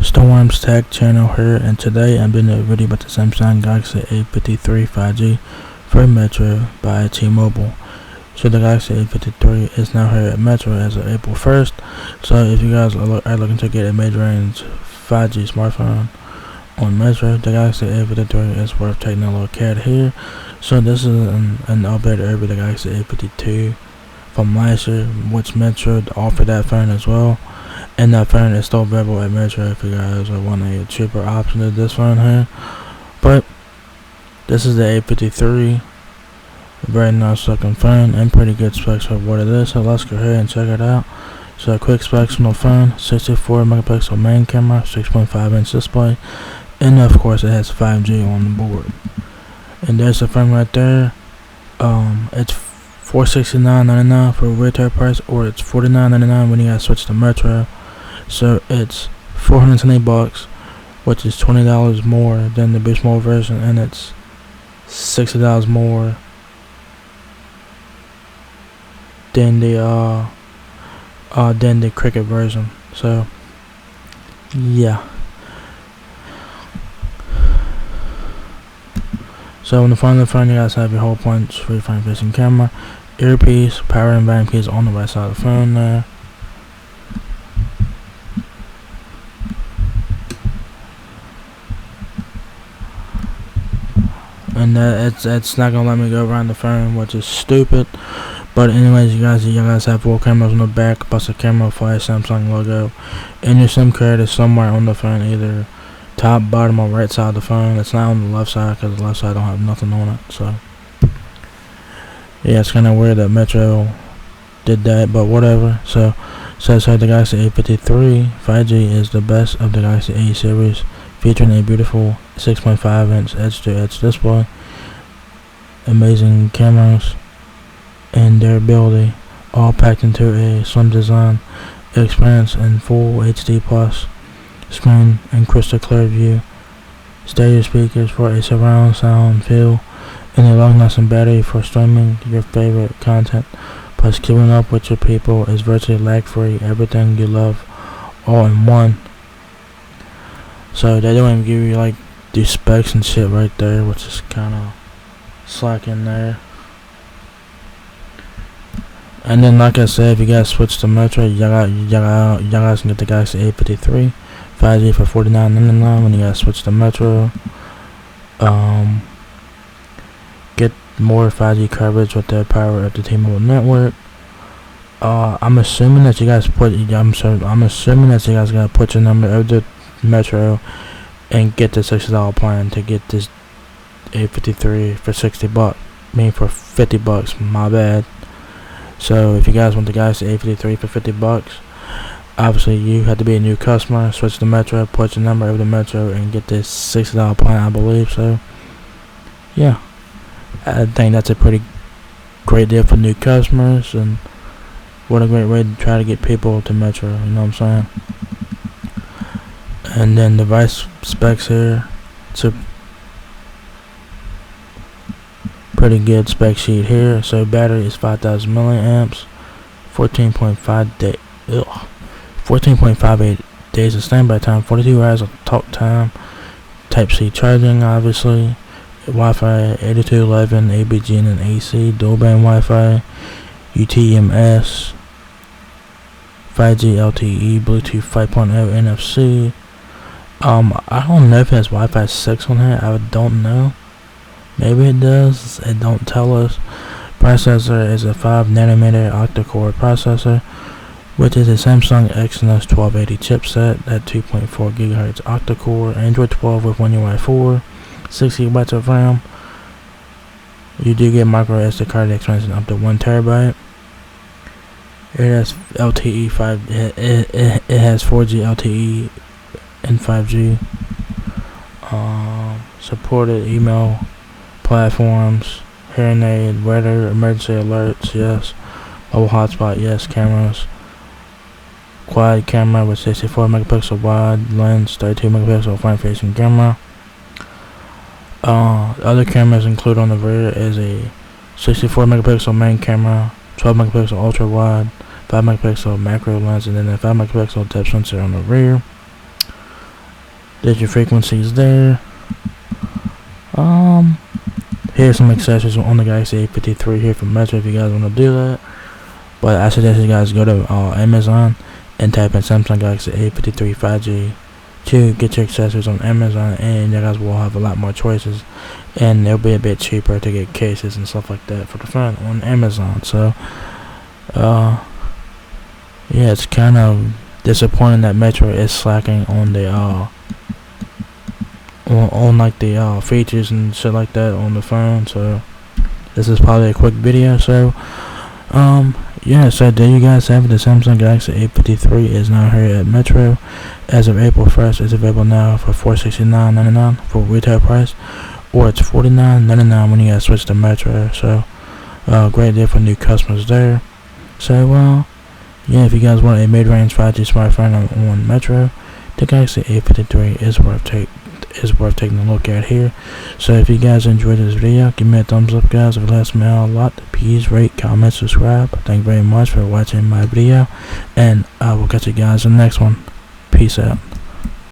Storm's Tech channel here, and today I'm doing a video about the Samsung Galaxy A53 5G for Metro by T-Mobile. So the Galaxy A53 is now here at Metro as of April 1st. So if you guys are looking to get a mid-range 5G smartphone on Metro, the Galaxy A53 is worth taking a look at here. So this is an update over the Galaxy A52 from last year, which Metro offered that phone as well. And that phone is still available at Metro if you guys want a cheaper option to this phone here. But this is the A53, very nice looking phone and pretty good specs for what it is. So let's go ahead and check it out. So quick specs on the phone: 64 megapixel main camera, 6.5 inch display, and of course it has 5G on the board. And there's the phone right there. It's $469.99 for retail price, or it's $49.99 when you guys switch to Metro. So it's $420, which is $20 more than the Beast Mode version, and it's $60 more than the Cricket version. So yeah. So in the front of the phone, you guys have your whole punch, front facing camera, earpiece, power and bank piece on the right side of the phone there. And it's not gonna let me go around the phone, which is stupid. But anyways, you guys have 4 cameras on the back, plus a camera, flash, Samsung logo, and your SIM card is somewhere on the phone, either top, bottom, or right side of the phone. It's not on the left side because the left side don't have nothing on it. So yeah, it's kind of weird that Metro did that, but whatever. So the Galaxy A53 5G is the best of the Galaxy A series, featuring a beautiful 6.5 inch edge-to-edge display, amazing cameras, and durability, all packed into a slim design experience in full HD plus screen and crystal clear view, stereo speakers for a surround sound feel, and a long-lasting battery for streaming your favorite content. Plus, keeping up with your people is virtually lag-free. Everything you love, all in one. So they don't even give you like the specs and shit right there, which is kind of slacking there. And then, like I said, if you guys switch to Metro, you guys can get the Galaxy A53 5G for $49.99 when you guys switch to Metro. Get more 5G coverage with the power of the T-Mobile network. I'm assuming that you guys gotta put your number of the Metro and get the $60 plan to get this A53 for $60. For $50. My bad. So if you guys want the Galaxy A53 for $50, obviously you have to be a new customer, switch to Metro, put your number over the Metro, and get this $60 plan, I believe. So yeah, I think that's a pretty great deal for new customers, and what a great way to try to get people to Metro, you know what I'm saying? And then device specs here, it's a pretty good spec sheet here. So battery is 5,000 milliamps, 14.58 days of standby time, 42 hours of talk time, Type-C charging, obviously, Wi-Fi 82.11, ABGN and AC, dual band Wi-Fi, UTMS, 5G LTE, Bluetooth 5.0, NFC. I don't know if it has Wi-Fi 6 on here. I don't know. Maybe it does. It don't tell us. Processor is a 5nm octa-core processor, which is a Samsung Exynos 1280 chipset at 2.4 GHz octa-core, Android 12 with One UI 4, 6 GB of RAM. You do get micro SD card expansion up to 1 TB. It has LTE 5. It has 4G LTE and 5G. Supported email platforms, hearing aid, weather, emergency alerts, yes. Mobile hotspot, yes. Cameras, quad camera with 64 megapixel wide lens, 32 megapixel front facing camera. Other cameras include on the rear is a 64 megapixel main camera, 12 megapixel ultra wide, 5 megapixel macro lens, and then a 5 megapixel depth sensor on the rear. There's your frequencies there. Here's some accessories on the Galaxy A53 here from Metro if you guys want to do that. But I suggest you guys go to Amazon and type in Samsung Galaxy A53 5G to get your accessories on Amazon, and you guys will have a lot more choices, and it'll be a bit cheaper to get cases and stuff like that for the phone on Amazon. So yeah, it's kind of disappointing that Metro is slacking on the on like the features and shit like that on the phone. So this is probably a quick video. So yeah, so there you guys have it. The Samsung Galaxy A53 is now here at Metro as of April 1st. It's available now for $469.99 for retail price, or it's $49.99 when you guys switch to Metro. So great deal for new customers there. So yeah, if you guys want a mid-range 5G smartphone on Metro, the Galaxy A53 is worth taking a look at here. So if you guys enjoyed this video, give me a thumbs up, guys. If it helps me out a lot, please rate, comment, subscribe. Thank you very much for watching my video, and I will catch you guys in the next one. Peace out.